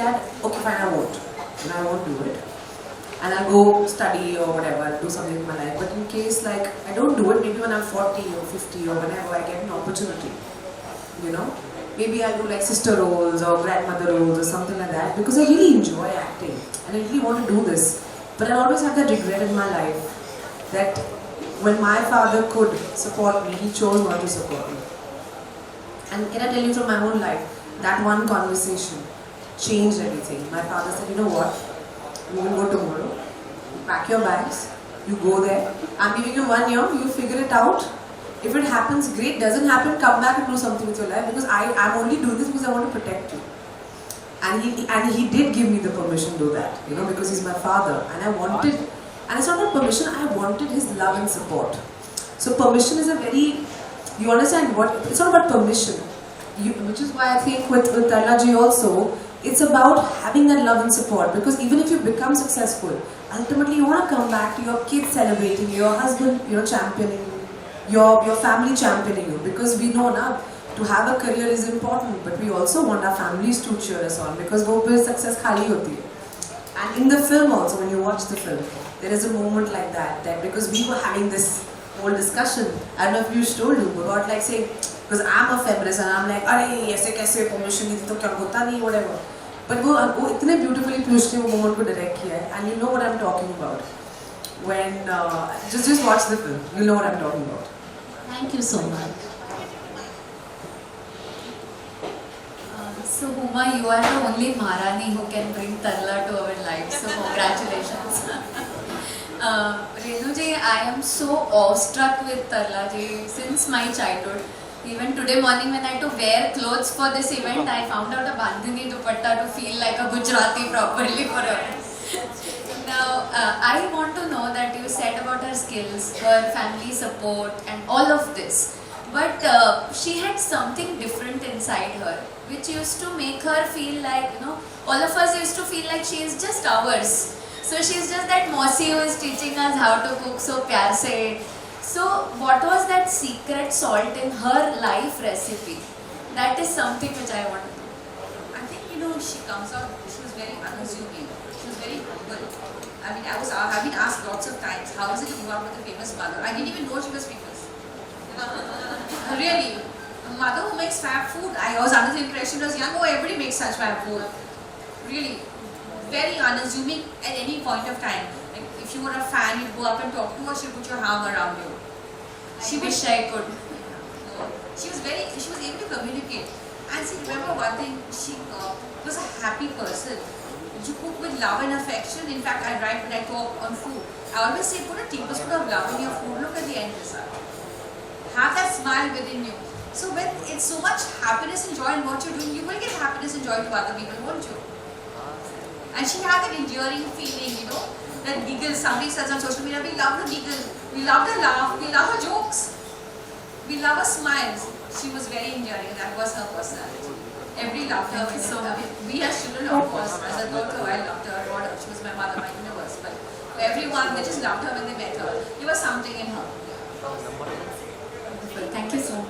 dad, okay fine, I won't. And I won't do it. And I'll go study or whatever, I'll do something with my life. But in case like I don't do it, maybe when I'm 40 or 50 or whenever I get an opportunity, you know, maybe I'll do like sister roles or grandmother roles or something like that, because I really enjoy acting and I really want to do this. But I always have that regret in my life that when my father could support me, he chose not to support me. And can I tell you from my own life, that one conversation changed everything. My father said, you know what, you will go tomorrow, you pack your bags, you go there, I'm giving you 1 year, you figure it out. If it happens, great. Doesn't happen, come back and do something with your life, because I'm only doing this because I want to protect you. And he did give me the permission to do that, you know, because he's my father. And I wanted, and it's not about permission, I wanted his love and support. So permission is a very, you understand what, it's not about permission. Which is why I think with Tarla also, it's about having that love and support, because even if you become successful, ultimately you want to come back to your kids celebrating, your husband, you know, championing you, your family championing you, because we know now to have a career is important, but we also want our families to cheer us on, because wo bhi success khali hoti hai. And in the film also, when you watch the film, there is a moment like that because we were having this whole discussion, I don't know if you told you, about like saying, because I'm a feminist and I'm like, अरे ऐसे कैसे permission नहीं तो क्या होता नहीं, whatever. But वो इतने beautifully पीयूष ने वो moment को direct किया है, and you know what I'm talking about. When just watch the film, you know what I'm talking about. Thank you so much. So Huma, you are the only Maharani who can bring Tarla to our lives. So congratulations. Renu ji, I am so awestruck with Tarla ji since my childhood. Even today morning when I had to wear clothes for this event, I found out a bandhani dupatta to feel like a Gujarati properly for her. Now, I want to know that you said about her skills, her family support and all of this. But she had something different inside her, which used to make her feel like, you know, all of us used to feel like she is just ours. So she's just that Mausi who is teaching us how to cook so pyar se. So what was that secret salt in her life recipe? That is something which I want to know. I think, you know, she comes out, she was very unassuming. She was very humble. I mean, I've been asked lots of times, how is it to grow up with a famous mother? I didn't even know she was famous. Really. A mother who makes fab food, I was under the impression when I was young, oh, everybody makes such fab food. Really. Very unassuming at any point of time. Like, if you were a fan, you'd go up and talk to her, she'd put your arm around you. I wish I could. She was able to communicate. And see, remember one thing, she was a happy person. You cook with love and affection. In fact, I write when I talk on food. I always say, put a tablespoon of love in your food. Look at the end result. Have that smile within you. So when it's so much happiness and joy in what you're doing, you will get happiness and joy to other people, won't you? And she had that enduring feeling, you know, that giggle. Somebody says on social media, we love her giggle, we love her laugh, we love her jokes, we love her smiles. She was very enduring. That was her personality. Everybody loved her. So we as children, of course, as a daughter, I loved her, adored her. She was my mother, my universe. But everyone, they just loved her when they met her. There was something in her. Thank you so much.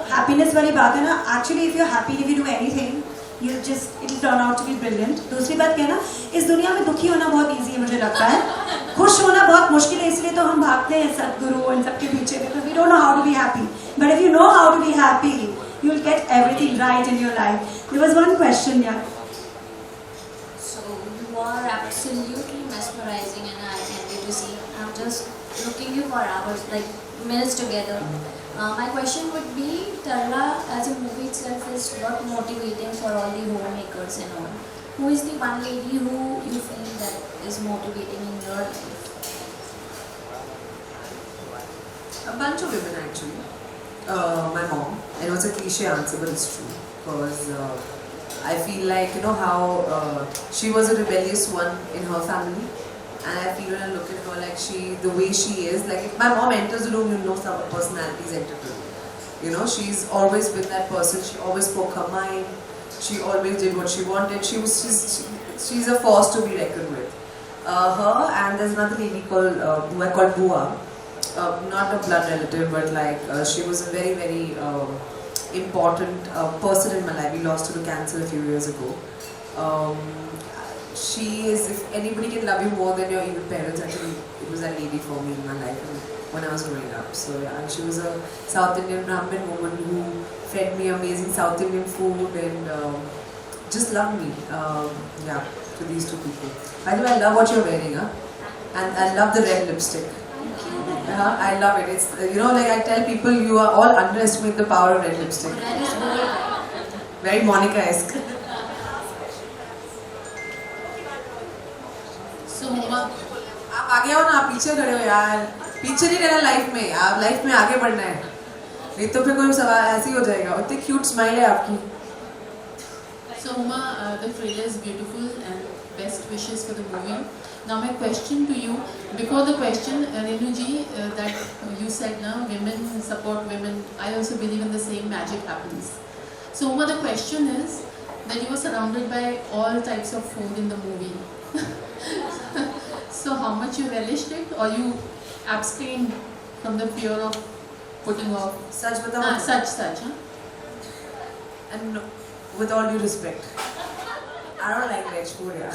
Happiness वाली बात है ना. Actually, if you're happy, if you do anything, it'll turn out to be brilliant. दूसरी बात क्या है ना, इस दुनिया में दुखी होना बहुत easy है मुझे लगता है. खुश होना बहुत मुश्किल है, इसलिए तो हम भागते हैं सदगुरु और इन सबके पीछे, because we don't know how to be happy. But if you know how to be happy, you'll get everything right in your life. There was one question, yeah. So you are absolutely mesmerizing and I envy to see. I'm just looking you for hours, like minutes together. My question would be, Tarla as a movie itself is not motivating for all the homemakers and all. Who is the one lady who you feel that is motivating in your life? A bunch of women actually. My mom. I know it's a cliche answer, but it's true. Because I feel like, you know how she was a rebellious one in her family. And I feel when I look at her, like the way she is, like if my mom enters the room, you know some personalities enter the room. You know, she's always been that person. She always spoke her mind. She always did what she wanted. She's a force to be reckoned with. Her and there's another lady called who I call Bua. Not a blood relative, but like she was a very, very important person in my life. We lost her to cancer a few years ago. Um, she is, if anybody can love you more than your even parents, actually, it was that lady for me in my life when I was growing up. So yeah, and she was a South Indian Brahmin woman who fed me amazing South Indian food and just loved me. Yeah, to these two people. By the way, I love what you're wearing, huh? And I love the red lipstick. I love it. It's like I tell people, you are all underestimate the power of red lipstick. That is gold. Very Monica-esque. So Huma, आप आगे आओ ना, आप पीछे खड़े हो यार. पीछे नहीं रहना लाइफ में. आप लाइफ में आगे बढ़ना है. नहीं तो फिर कोई सवाल ऐसे ही हो जाएगा. इतनी क्यूट स्माइल है आपकी. So Huma, the trailer is beautiful and best wishes for the movie. Now my question to you, before the question, Renu ji, that you said now women support women. I also believe in the same magic happens. So Huma, the question is that you were surrounded by all types of food in the movie. So how much you relished it, or you abstained from the fear of putting off? सच बताओ. Such, huh? And with all due respect, I don't like veg food. Yeah.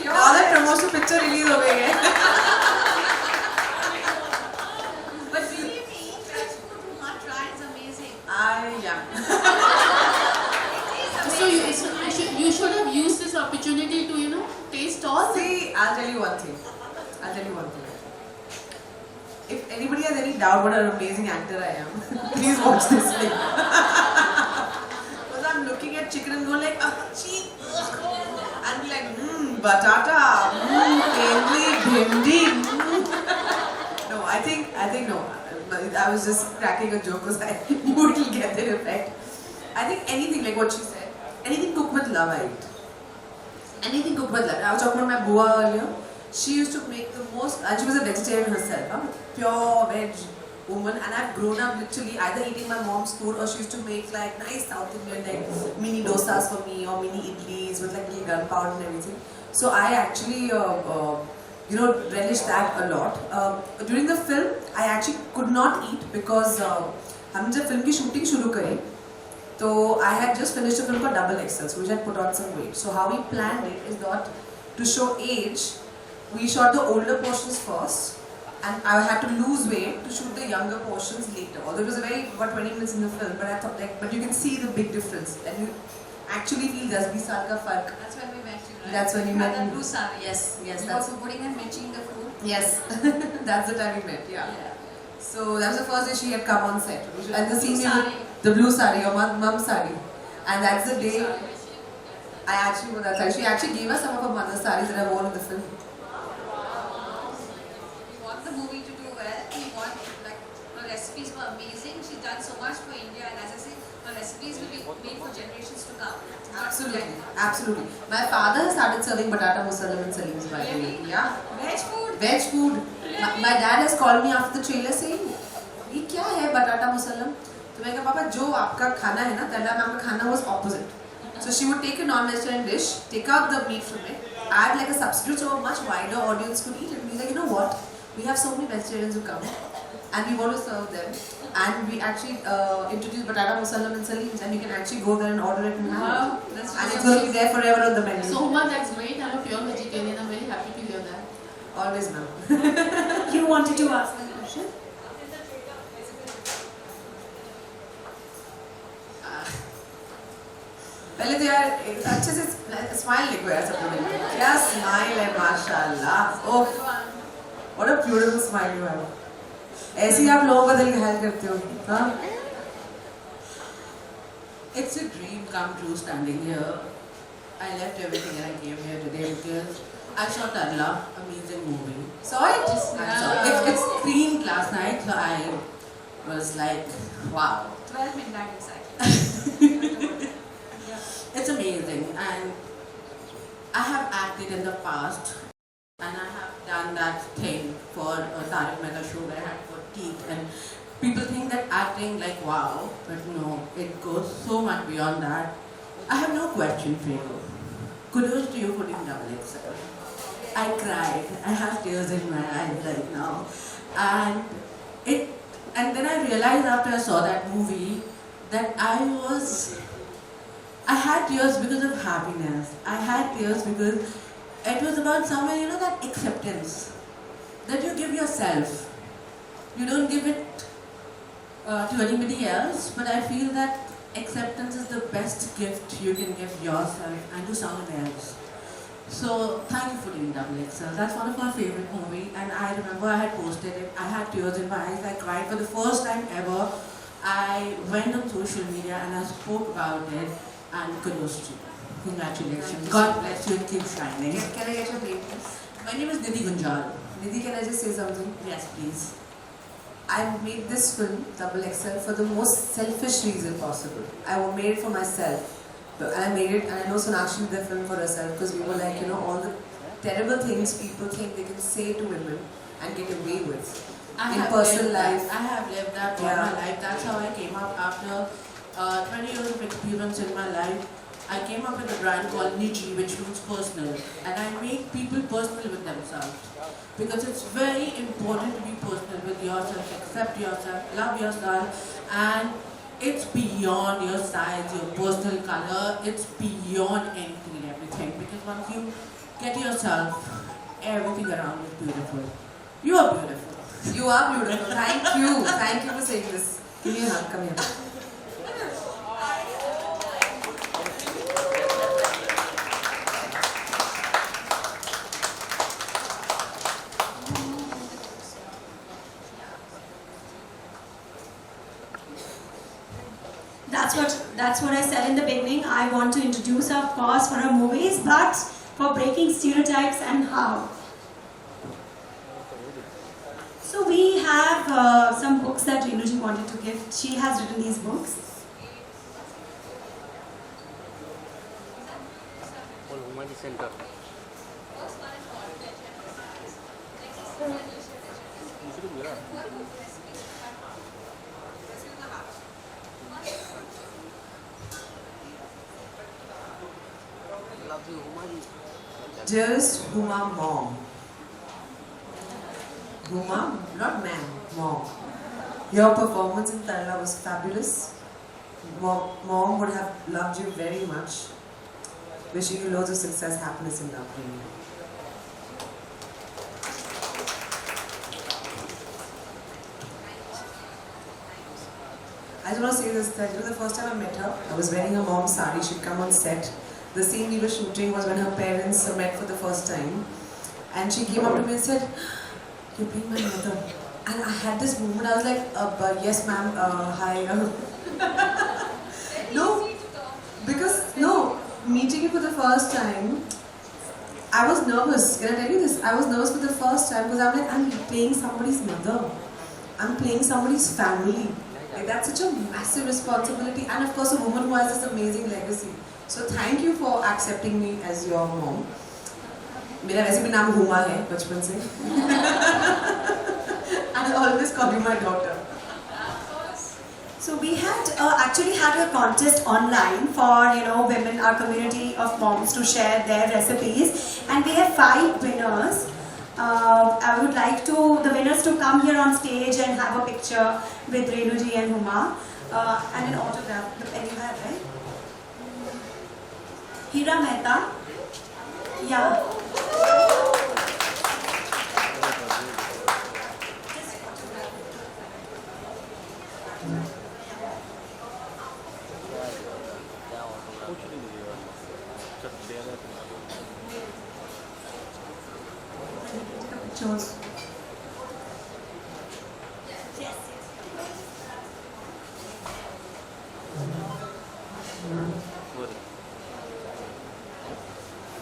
Now that promotional picture release हो गई है. but believe me, veg food Huma try is amazing. Yeah. So you should have used this opportunity to taste all. See, I'll tell you one thing. If anybody has any doubt what an amazing actor I am, please watch this film. Because I'm looking at chicken and going like, cheek, and be like, batata, pendli, bhindi. No, I think no. I was just cracking a joke because I knew it will get that effect. I think anything like what she said, anything cooked with love I eat. Anything cooked with love. I was talking about my Bua earlier. She used to make the most, and she was a vegetarian herself, pure veg woman, and I've grown up literally either eating my mom's food or she used to make like nice South Indian like mini dosas for me or mini idlis with like little gunpowder and everything. So I actually relished that a lot. During the film, I actually could not eat because हम जब film की shooting शुरू करी, so I had just finished a film called Double XL, so which had put on some weight. So how we planned it is that to show age, we shot the older portions first, and I had to lose weight to shoot the younger portions later. Although it was about 20 minutes in the film, but I thought but you can see the big difference, and you actually feel 10-20 साल का फर्क. That's when we met you, right? That's when you met that me. blue sari. Yes, You that's were putting and matching the food. yes. That's the time we met. Yeah. So that was the first day she had come on set, and the Blue scene sari. the blue sari or mum's sari, and that's the day I actually wore that sari. She actually gave us some of her mother's saris that I wore in the film. We want the movie to do well. We want, her recipes were amazing. She's done so much for India, and as I say, her recipes will be made for generations to come. Absolutely, absolutely. My father started serving batata musallam in Salim's, by the way. Yeah. Veg food. Veg food. My dad has called me after the trailer saying, "ये क्या है batata musallam?" तो मैं कहा पापा जो आपका खाना है ना, तल्ला मैम का खाना was opposite. So she would take a non-vegetarian dish, take out the meat from it, add like a substitute so a much wider audience could eat it. And be like, you know what? We have so many vegetarians who come, and we want to serve them. And we actually introduced batata musallam in Salim's, and you can actually go there and order it and have Wow, it. that's And it's really going to be there forever on the menu. So Huma, that's great. I'm a pure vegetarian. I'm very happy to hear that. Always, ma'am. You wanted to ask a question? पहले तो यार अच्छे से smile लिखो यार सब लोग. क्या स्माइल है माशाल्लाह. ओह, what a beautiful smile you have. ऐसे ही आप लोगों का दिल घायल करते हो, हाँ? It's a dream come true standing here. I left everything and I came here today because I saw Tarla, amazing movie. Saw it? I saw it. It screened last night, so I was like, wow. 12 midnight exactly. It's amazing, and I have acted in the past, and I have done that thing for a Tarak Mehta show where I had for teeth, and people think that acting like wow, but no, it goes so much beyond that. I have no question for you. Kudos to you putting double XL. I cried. I have tears in my eyes right now, and And then I realized after I saw that movie that I had tears because of happiness. I had tears because it was about somewhere, that acceptance that you give yourself. You don't give it to anybody else, but I feel that acceptance is the best gift you can give yourself and to someone else. So thank you for doing XXL. That's one of my favorite movies, and I remember I had posted it. I had tears in my eyes. I cried for the first time ever. I went on social media and I spoke about it, and kudos to you. Congratulations. God bless you and keep shining. Can I get your name, please? My name is Jhanjar. Nidhi, can I just say something? Yes, please. I made this film, XXL, for the most selfish reason possible. I made it for myself. And I made it, and I know Sonakshi did the film for herself because we were like, all the terrible things people think they can say to women and get away with in personal life. I have lived that all my life. That's how I came up after 20 years of experience in my life. I came up with a brand called Niji, which means personal. And I make people personal with themselves. Because it's very important to be personal with yourself, accept yourself, love yourself, and it's beyond your size, your personal color, it's beyond anything and everything. Because once you get yourself, everything around is beautiful. You are beautiful. You are beautiful. Thank you. Thank you for saying this. Give me a hug. Come here. That's what I said in the beginning. I want to introduce our cause for our movies, but for breaking stereotypes and how. So we have some books that Renuji wanted to give. She has written these books. Center. Dearest Huma mom. Huma, not ma'am, mom. Your performance in Tarla was fabulous. Mom would have loved you very much. Wishing you loads of success, happiness and love. I just want to say this, that the first time I met her, I was wearing her mom's sari. She'd come on set. The scene we were shooting was when her parents met for the first time. And she came up to me and said, "You're being my mother." And I had this moment, I was like, yes ma'am, hi. No, meeting you for the first time, I was nervous. Can I tell you this? I was nervous for the first time because I'm like, I'm playing somebody's mother. I'm playing somebody's family. Like, that's such a massive responsibility, and of course a woman who has this amazing legacy. So thank you for accepting me as your mom. मेरा वैसे भी नाम हुमा है बचपन से. And I always call you my daughter. So we had actually had a contest online for women, our community of moms, to share their recipes, and we have 5 winners. I would like the winners to come here on stage and have a picture with Renuji and Huma and an autograph. The pen you have, right? Hira Mehta. Yeah. Pictures.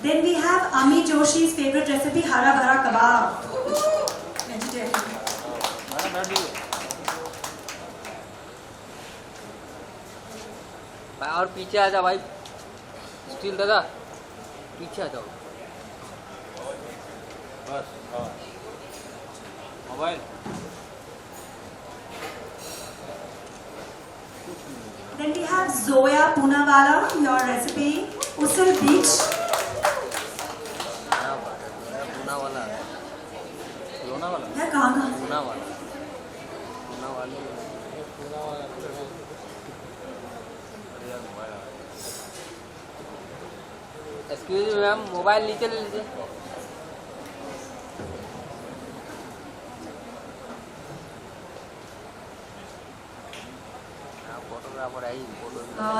Then we have Ami Joshi's favorite recipe, Hara Bhara Kebab. Vegetarian. और पीछे आ जा भाई, steel दादा पीछे आ जाओ बस. Mobile. Then we have Zoya Poonawala, your recipe, Usul Beach. Lonavala है कहाँ का? Lonavala excuse me ma'am, mobile नीचे ले लीजिए।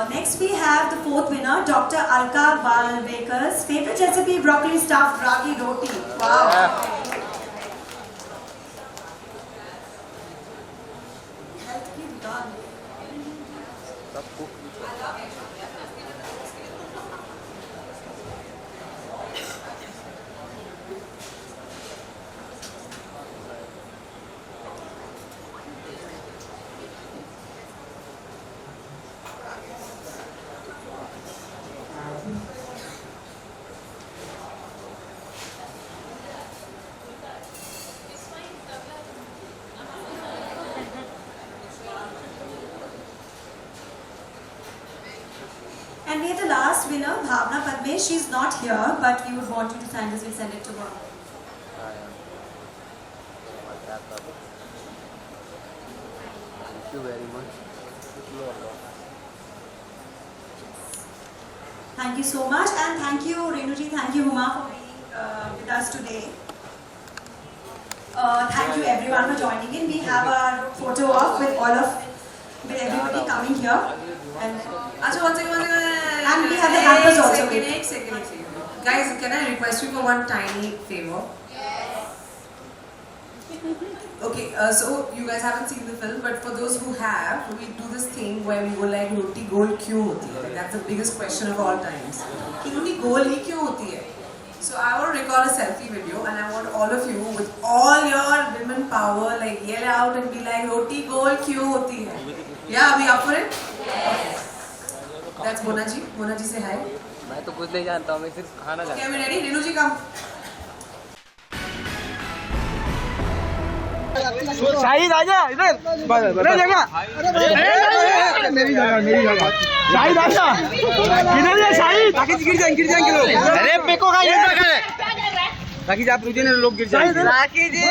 Next we have the fourth winner, Dr. Alka Balvekar's favorite recipe, broccoli stuffed ragi roti. Wow. And we have the last winner, Bhavna Padmesh. She's not here, but we would want you to sign this. We'll send it to her. Thank you very much. Thank you so much, and thank you, Renuji, thank you, Huma, for being with us today. Thank you everyone for joining in. We have our photo op with everybody coming here, and One second. And we have the hampers also. One second. Guys, can I request you for one tiny favor? Okay, so you guys haven't seen the film, but for those who have, we do this thing where we go like, roti goal kyun hoti hai? Like, that's the biggest question of all times. Ki roti goal hi kyun hoti hai? So I want to record a selfie video, and I want all of you, with all your women power, like yell out and be like, roti goal kyun hoti hai? Yeah, are we up for it? Okay. That's Mona ji. Mona ji, say hi. मैं तो कुछ नहीं जानता हूँ, मैं सिर्फ खाना जानता हूँ। Okay, are we ready? Renu ji, come. Shahid आजा इधर जगह मेरी जगह शाहिद आजा किधर है शाहिद गिर जाएंगे लोग अरे पेको का ये राखी जी आप रुझे ना लोग गिर जाएंगे राखी जी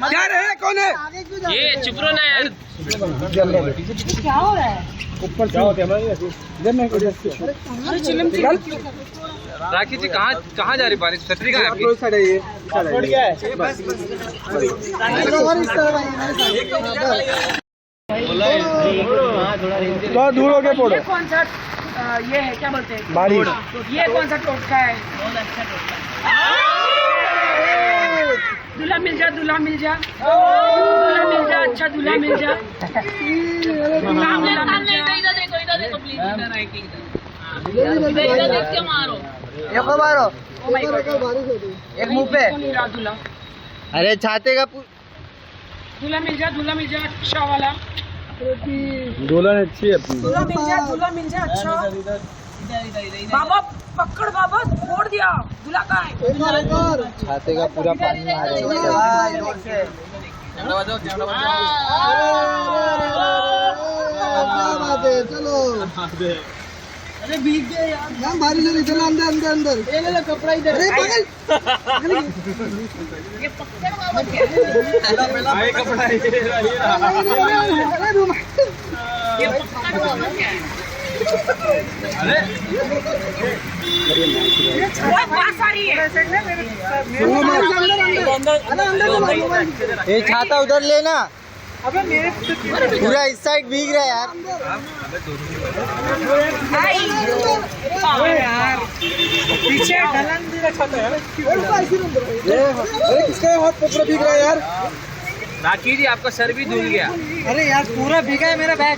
क्या है कौन है ये चुप रहो ना यार। क्या हो रहा है ऊपर क्या होता है इधर नहीं अरे चिलम राखी जी कहाँ जा रही बारिश छतरी का आपकी साइड है ये छोड़ गया है बहुत दूर हो गया पोड़ो। ये कौन सा ये है क्या बोलते हैं बारिश ये कौन सा टोटका है बहुत अच्छा टोटका दूल्हा मिल जा दूल्हा मिल जा अच्छा दूल्हा मिल जा मारो एक मुंह पे दूल्हा अरे छाते का दूल्हा मिल जा अच्छा वाला दुल्हन अच्छी है दूल्हा मिल जा अच्छा बाबा पकड़ बाबा फोड़ दिया दूल्हा का है छाते का पूरा पानी आ रहा है चलो अरे भीग गए यार बारिश हो रही चलो अंदर ले लो कपड़ा इधर अरे पागल ये पकड़ बाबा क्या है ये कपड़ा ये पकड़ बाबा क्या है अरे ये छाता उधर लेना अबे मेरे पूरा इस साइड भीग रहा है यार यार पीछे ढलन भी रखा था यार अरे किसका हाथ पूरा भीग रहा है यार राखी जी आपका सर भी धुल गया। अरे यार पूरा भीगा है मेरा बैग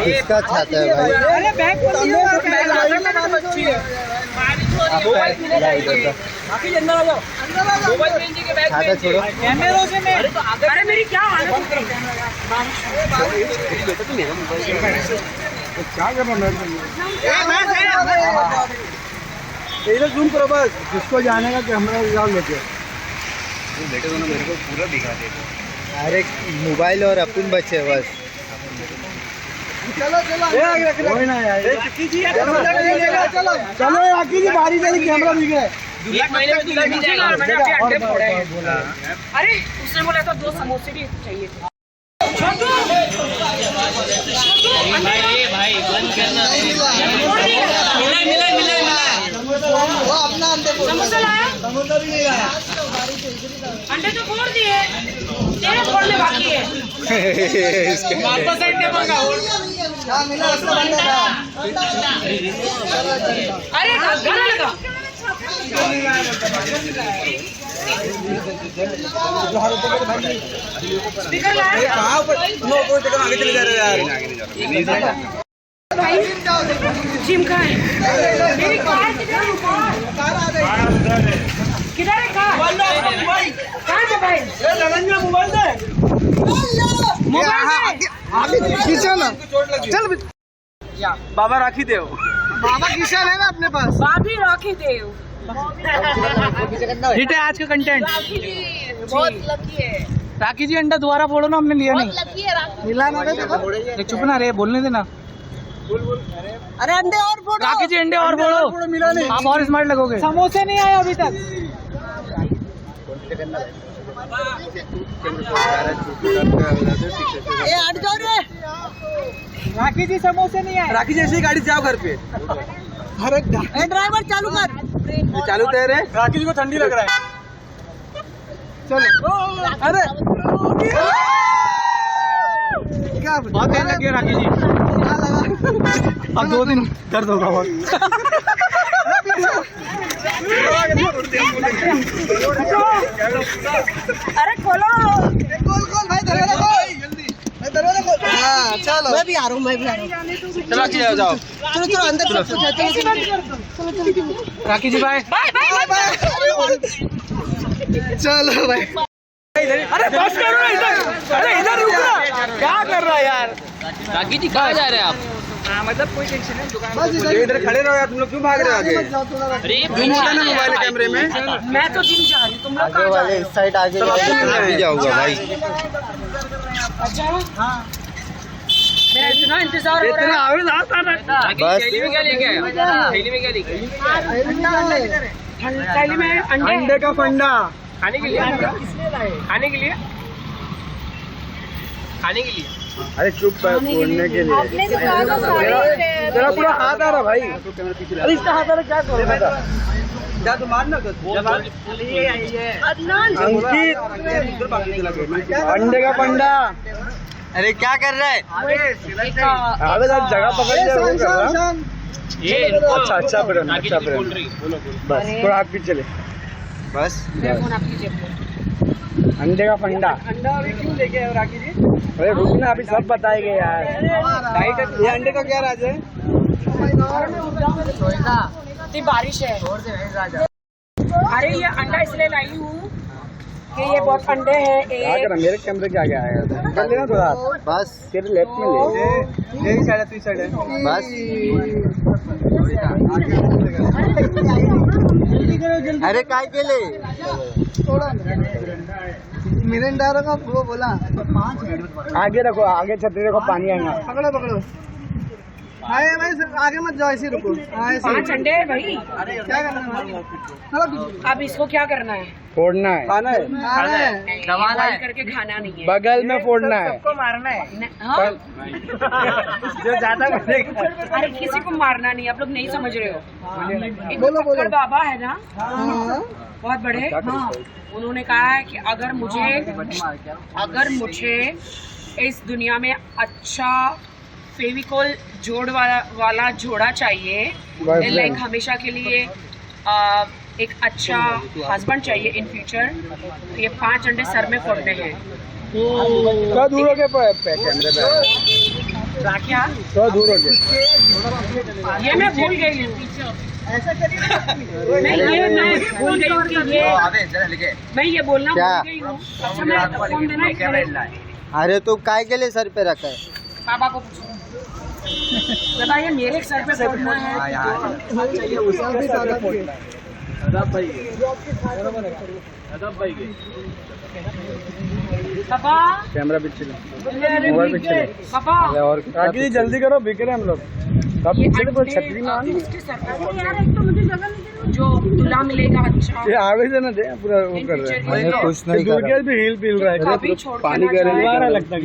किसका छाता है भाई अरे बैग अच्छी है छाता छोड़ो कैमरों से मैं अरे मेरी क्या हालत क्या करना इधर जूम करो बस जिसको जाने का कैमरा लेके बेटे दोनों मेरे को पूरा दिखा दे। अरे मोबाइल और अपन बचे बस चलो राखी जी बारी कैमरा दिख रहा है एक महीने में दूल्हा मिल जाएगा। मैंने अभी अंडे फोड़े हैं। अरे उसने बोला था 2 समोसे भी चाहिए थे। छोटू भाई बंद करना। वो अपना अंडे समोसा लाया? समोसा भी नहीं लाया। अंडे तो फोड़ दिए, तेरे फोड़ने बाकी है। वापस अंडे मंगाओ। हाँ मिला उसका अंडा था। अरे गाना लगा। स्पीकर लाया? कहाँ ऊपर? नो ऊपर देखो आगे चले जा रहे यार। भाई जिम का है। मेरी कार किधर है? किधर है कार? कहाँ मोबाइल? मोबाइल है। आगे खींचो ना। चल बाबा राखी देव। बाबा किशन है ना अपने पास। भाभी राखी देव। हिट है आज का कंटेंट। राखी जी बहुत लकी है। राखी जी अंडा दोबारा फोड़ो ना, हमने लिया नहीं। लकी है राखी। मिला ना रे, चुप ना रे, बोलने देना। अरे अंडे और फोड़ो। राखी जी अंडे और फोड़ो। मिला नहीं, आप और स्मार्ट लगोगे। समोसे नहीं आए अभी तक। ये हट जाओ रे। राखी जी समोसे नहीं आए। राखी जैसी गाड़ी जाओ घर पे। अरे ड्राइवर चालू कर। चालू कर रे। राखी जी को ठंडी लग रहा है। चलो। अरे क्या बहुत देर लगी है राखी जी। अब 2 दिन दर्द होगा बहुत। अरे खोलो। खोल भाई, दरवाजा खोल जल्दी। दरवाजा खोल। हाँ चलो, मैं भी आ रहा हूँ। चलो जाओ। चलो अंदर चलो। राखी जी बाय बाय। चलो भाई। अरे बस करो ना इधर। अरे इधर रुक ना, क्या कर रहा है यार? राखी जी कहाँ जा रहे हैं आप? मतलब कोई टेंशन नहीं, दुकान इधर खड़े रहो यार। तुम लोग क्यों भाग रहे हो आगे? अरे ना मोबाइल कैमरे में। मैं तो जिम जा रही हूँ, तुम लोग कहाँ जा रहे हो? इस साइड आगे भी जाऊंगा भाई। अच्छा हाँ, मेरा इतना इंतजार हो रहा है। बस थैली में क्या लेके आया? थैली में क्या लेके आया? थैली में अंडे का फंडा खाने के लिए? खाने के लिए? खाने के लिए? अरे चुप बोलने के लिए। तेरा पूरा हाथ आ रहा भाई। अरे इसका हाथ आ रहा, क्या करो? क्या तो मारना अंडे का पंडा। अरे क्या कर रहा है? अबे जगह पकड़ ये अच्छा प्रेम, अच्छा प्रेम। बस थोड़ा आगे चले। बस अंडे का फंडा। अंडा अभी क्यों लेके आए राखी जी? अरे रुकना, अभी सब बताएंगे यार। ये अंडे का क्या राज है? इतनी बारिश है। अरे ये अंडा इसलिए लाई हूँ कि ये बहुत अंडे हैं। एक मेरे कैमरे के आगे आएगा कर लेना थोड़ा। बस तेरे लेफ्ट में ले। यही साइड है, तू साइड है। बस अरे काय केले? मिरिंडा रखो, वो बोला आगे रखो, आगे छतरी रखो, पानी आएगा। पकड़ो पकड़ो। भाई आगे मत जाओ, ऐसे रुको। 5 अंडे है भाई। क्या करना है? अब इसको क्या करना है? फोड़ना है, खाना है, दबाना है करके खाना नहीं है, बगल में फोड़ना है, सबको मारना है। हाँ? जो ज्यादा बनेगा। अरे किसी को मारना नहीं, आप लोग नहीं समझ रहे हो। पक्कड़ बाबा है ना, बहुत बड़े, उन्होंने कहा है कि अगर मुझे इस दुनिया में अच्छा फेविकोल जोड़ वाला जोड़ा चाहिए, लाइक हमेशा के लिए एक अच्छा हस्बैंड चाहिए इन फ्यूचर, तो ये 5 अंडे सर में फोड़ने हैं। थोड़ा दूर हो गए कैमरे पे, क्या थोड़ा दूर हो गए। ये मैं भूल गई हूँ, मैं ये बोलना भूल गई हूँ। अच्छा मैं फोन देना है। अरे तो काय के लिए सर पे रखा है? पापा को पूछो, बताइए मेरे सर पे फोड़ना है। पापा कैमरा पीछे, मोबाइल पीछे पापा और जल्दी करो, बिक रहे हम लोग। ये अंडे इसके सर पे यार, एक तो मुझे जगह नहीं दे रही। जो दूल्हा मिलेगा अच्छा, ये आगे से ना दे पूरा वो कर रहे हैं। मैंने कुछ नहीं कर रहा, भी हिल पिल रहा है, अभी छोड़ के पानी ना का जाए। रहा लगता है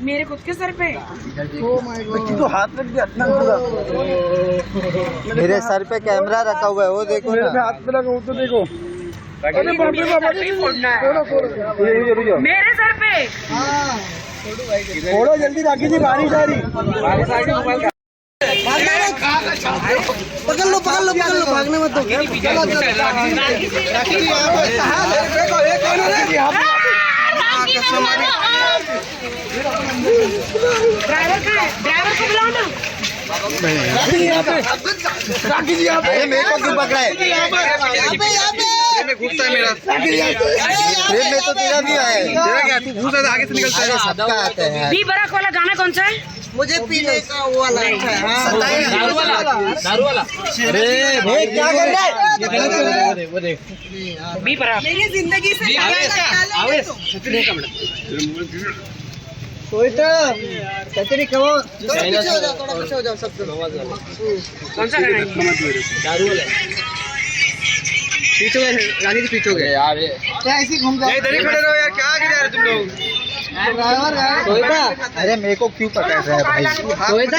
मेरे खुद के सर पे। तो हाथ रख दिया इतना पूरा। मेरे सर पे कैमरा रखा हुआ है, वो देखो मेरे पे ना। हाथ पे लगा, वो तो देखो। अरे बाप रे बाप, फोड़ना है रुको मेरे सर पे। फोड़ो जल्दी, राखी जी बारिश आ रही। पकड़ लो पकड़ लो पकड़ लो, भागने मत दो। ड्राइवर का है, ड्राइवर को बुलाओ ना। राखी जी यहाँ पे। मेरे को क्यों पकड़ा है? में घुसता है मेरा। ट्रेन में तो तेरा भी है। तेरा क्या, तू घुसा था आगे से निकलता है। सबका आता है। बी बराक वाला गाना कौन सा है? मुझे पीने का वो वाला अच्छा है। दारू वाला अरे भाई क्या कर रहा है? वो देख बी बराक। मेरी जिंदगी से छतरी कहो, थोड़ा पीछे हो जाओ, थोड़ा पीछे हो जाओ सब। कौन सा गाना है? दारू वाला पीछे रानी जी पीछे गए यार। ऐसे घूम जाओ, इधर ही खड़े रहो यार, क्या गिरा रहे तुम लोग। सोएगा? अरे मेरे को क्यों पकड़ रहा है भाई? सोएगा?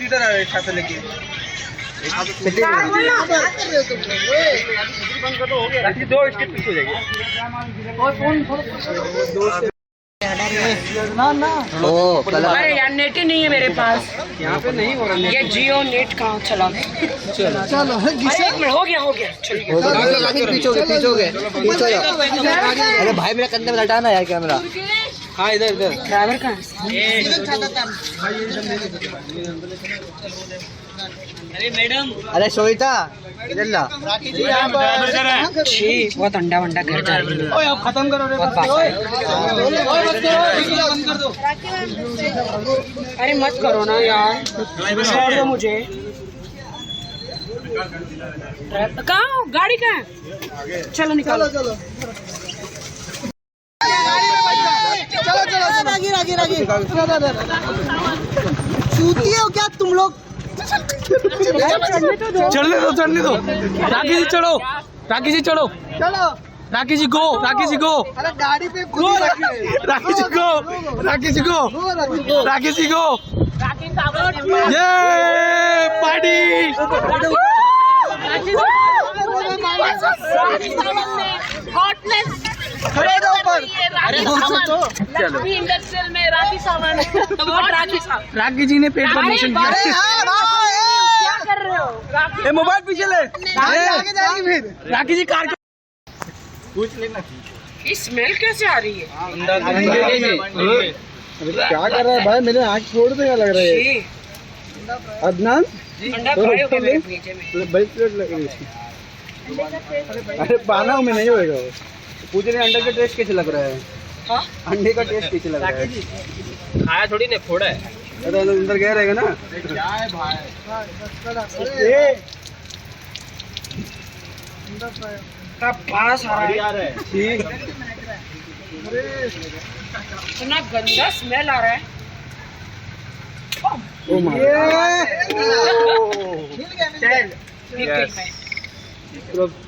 इधर आ रहे छाता लेके। दो स्टेप पीछे हो जाएगी। ओ अरे यार नेट ही नहीं है मेरे पास। यहाँ पे नहीं हो रहा। ये जियो नेट कहाँ चला? चलो अरे एक मिनट, हो गया पीछे हो गए। अरे भाई मेरा कंधे में लटाना यार कैमरा। हाँ इधर इधर। ड्राइवर का अरे सोईता इधर ला। छी, बहुत अंडा वंडा कर जा रही है। अब खत्म करो रे। अरे मत करो ना यार, छोड़ दो मुझे। कहाँ हो? गाड़ी कहाँ है? चलो निकालो। चलो रागी चूती हो क्या तुम लोग? चढ़ने दो राखी जी, चढ़ो राखी जी, चढ़ो राखी जी गो, राखी जी गो। अरे गाड़ी पे गो, राखी जी गो, राखी जी गो, राखी जी गो। ये पार्टी। इंडस्ट्रियल में राखी सावंत, राखी जी ने पेट प्रमोशन किया। क्या कर रहे हो? ये मोबाइल पीछे ले, आगे जाएगी फिर। राखी जी कार पूछ लेना, ये स्मेल कैसे आ रही है? क्या कर रहा है भाई? मेरे आँख छोड़ देगा लग रहा है। अदनान अंडा फ्राई हो गया मेरे भेजे में। 22 प्लेट लग रही है। अरे पाना में नहीं होएगा वो। पूछ रहे अंडे का टेस्ट कैसे लग रहा है? हाँ? अंडे का टेस्ट कैसे लग रहा है? खाया थोड़ी ने, फोड़ा है। अरे अंदर गया रहेगा ना। पास आ रहा है, इतना गंदा स्मेल आ रहा है। Oh my God.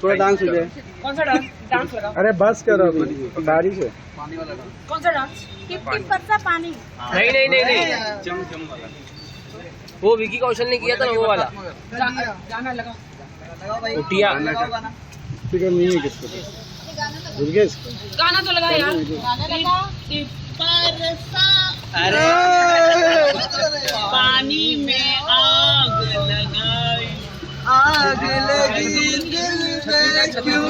थोड़ा डांस हो जाए। कौन सा डांस? डांस लगा। अरे बस करो अभी, बारिश है। कौन सा डांस? पानी। नहीं वो विकी कौशल ने किया था ना, वो वाला गाना लगा। उठिया। फिक्र नहीं है किसको, भूल गए इसको। गाना तो लगा यार। अरे पानी में आग लगाई, आग लगी दिल में क्यों,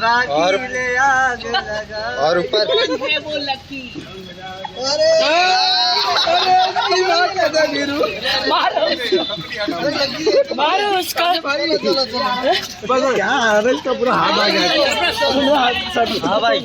राखी ले आग लगा। और ऊपर है वो लकी। अरे मारो उसका। क्या इसका पूरा हाथ आ गया। हाँ भाई।